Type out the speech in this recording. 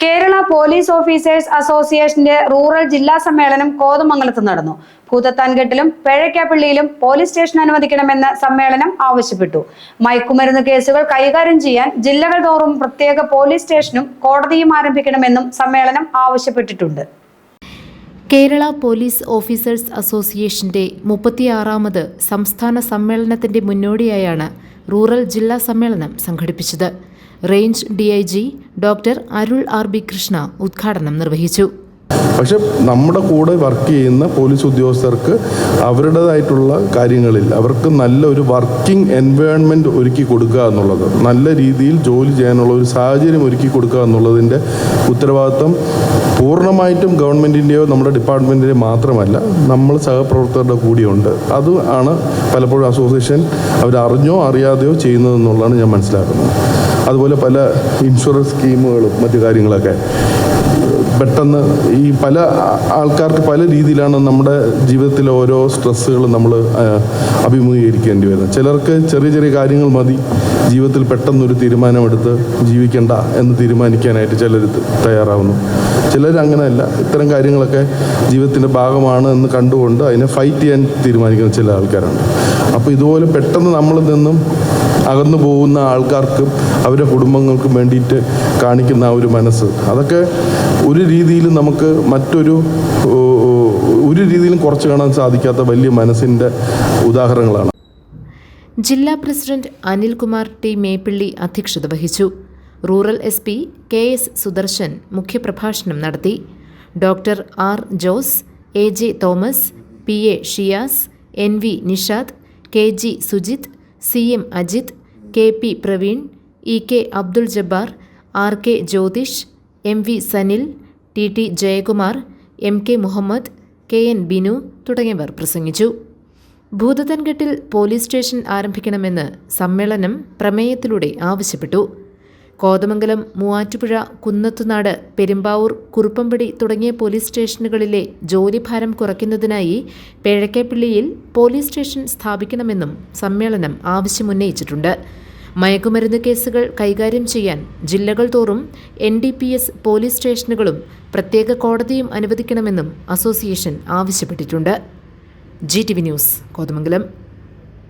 Kerala police officers അസോസിയേഷന്റെ rural ജില്ലാ സമ്മേളനം കോതമംഗലത്ത് നടന്നു. ഭൂതത്താൻകെട്ടിലും പേഴയ്ക്കാപ്പള്ളിയിലും പോലീസ് സ്റ്റേഷൻ അനുവദിക്കണമെന്ന് സമ്മേളനം ആവശ്യപ്പെട്ടു. മയക്കുമരുന്ന് കേസുകൾ കൈകാര്യം ചെയ്യാൻ ജില്ലകൾ തോറും പ്രത്യേക പോലീസ് സ്റ്റേഷനും കോടതിയും ആരംഭിക്കണമെന്നും സമ്മേളനം ആവശ്യപ്പെട്ടിട്ടുണ്ട്. കേരള പോലീസ് ഓഫീസേഴ്സ് അസോസിയേഷന്റെ 36ാമത് സംസ്ഥാന സമ്മേളനത്തിന്റെ മുന്നോടിയായാണ് റൂറൽ ജില്ലാ സമ്മേളനം സംഘടിപ്പിച്ചത്. റേഞ്ച് DIG ഡോക്ടർ അരുൾ RB കൃഷ്ണ ഉദ്ഘാടനം നിർവഹിച്ചു. പക്ഷെ നമ്മുടെ കൂടെ വർക്ക് ചെയ്യുന്ന പോലീസ് ഉദ്യോഗസ്ഥർക്ക് അവരുടേതായിട്ടുള്ള കാര്യങ്ങളിൽ അവർക്ക് നല്ലൊരു വർക്കിംഗ് എൻവയോൺമെൻറ്റ് ഒരുക്കി കൊടുക്കുക എന്നുള്ളത്, നല്ല രീതിയിൽ ജോലി ചെയ്യാനുള്ള ഒരു സാഹചര്യം ഒരുക്കി കൊടുക്കുക എന്നുള്ളതിൻ്റെ ഉത്തരവാദിത്വം പൂർണ്ണമായിട്ടും ഗവൺമെൻറ്റിൻ്റെയോ നമ്മുടെ ഡിപ്പാർട്ട്മെൻറ്റിൻ്റെയോ മാത്രമല്ല, നമ്മൾ സഹപ്രവർത്തകരുടെ കൂടിയുണ്ട്. അത് ആണ് പലപ്പോഴും അസോസിയേഷൻ അവരറിഞ്ഞോ അറിയാതെയോ ചെയ്യുന്നതെന്നുള്ളതാണ് ഞാൻ മനസ്സിലാക്കുന്നത്. അതുപോലെ പല ഇൻഷുറൻസ് സ്കീമുകളും മറ്റു കാര്യങ്ങളൊക്കെ പെട്ടെന്ന് ഈ പല ആൾക്കാർക്ക് പല രീതിയിലാണ് നമ്മുടെ ജീവിതത്തിലെ ഓരോ സ്ട്രെസ്സുകൾ നമ്മൾ അഭിമുഖീകരിക്കേണ്ടി വരുന്നത്. ചിലർക്ക് ചെറിയ ചെറിയ കാര്യങ്ങൾ മതി ജീവിതത്തിൽ പെട്ടെന്നൊരു തീരുമാനമെടുത്ത് ജീവിക്കേണ്ട എന്ന് തീരുമാനിക്കാനായിട്ട് ചിലർ തയ്യാറാവുന്നു. ചിലരങ്ങനെയല്ല, ഇത്തരം കാര്യങ്ങളൊക്കെ ജീവിതത്തിൻ്റെ ഭാഗമാണ് എന്ന് കണ്ടുകൊണ്ട് അതിനെ ഫൈറ്റ് ചെയ്യാൻ തീരുമാനിക്കുന്ന ചില ആൾക്കാരാണ്. അപ്പോൾ ഇതുപോലെ പെട്ടെന്ന് നമ്മളിൽ നിന്നും അകന്നു പോകുന്ന ആൾക്കാർക്കും അവരുടെ കുടുംബങ്ങൾക്കും വേണ്ടിയിട്ട് കാണിക്കുന്ന ആ ഒരു മനസ്സ്, അതൊക്കെ ഒരു രീതിയിൽ നമുക്ക് ഒരു രീതിയിലും കുറച്ച് കാണാൻ സാധിക്കാത്ത വലിയ മനസ്സിൻ്റെ ഉദാഹരണങ്ങളാണ്. ജില്ലാ പ്രസിഡന്റ് അനിൽകുമാർ T. മേപ്പിള്ളി അധ്യക്ഷത വഹിച്ചു. റൂറൽ SP KS സുദർശൻ മുഖ്യപ്രഭാഷണം നടത്തി. Doctor R. Jose, AJ Thomas, PA Shiyas, NV Nishad, KG Sujith, CM Ajith, KP Praveen, EK Abdul Jabbar, RK Jyothish, MV Sanil, TT Jayakumar, MK Muhammad, KN Binu തുടങ്ങിയവർ പ്രസംഗിച്ചു. ഭൂതത്താൻകെട്ടിൽ പോലീസ് സ്റ്റേഷൻ ആരംഭിക്കണമെന്ന് സമ്മേളനം പ്രമേയത്തിലൂടെ ആവശ്യപ്പെട്ടു. കോതമംഗലം, മൂവാറ്റുപുഴ, കുന്നത്തുനാട്, പെരുമ്പാവൂർ, കുറുപ്പമ്പടി തുടങ്ങിയ പോലീസ് സ്റ്റേഷനുകളിലെ ജോലിഭാരം കുറയ്ക്കുന്നതിനായി പേഴയ്ക്കാപ്പള്ളിയിൽ പോലീസ് സ്റ്റേഷൻ സ്ഥാപിക്കണമെന്നും സമ്മേളനം ആവശ്യമുന്നയിച്ചിട്ടുണ്ട്. മയക്കുമരുന്ന് കേസുകൾ കൈകാര്യം ചെയ്യാൻ ജില്ലകൾ തോറും NDPS പോലീസ് സ്റ്റേഷനുകളും പ്രത്യേക കോടതിയും അനുവദിക്കണമെന്നും അസോസിയേഷൻ ആവശ്യപ്പെട്ടിട്ടുണ്ട്. GTV news, Kothamangalam.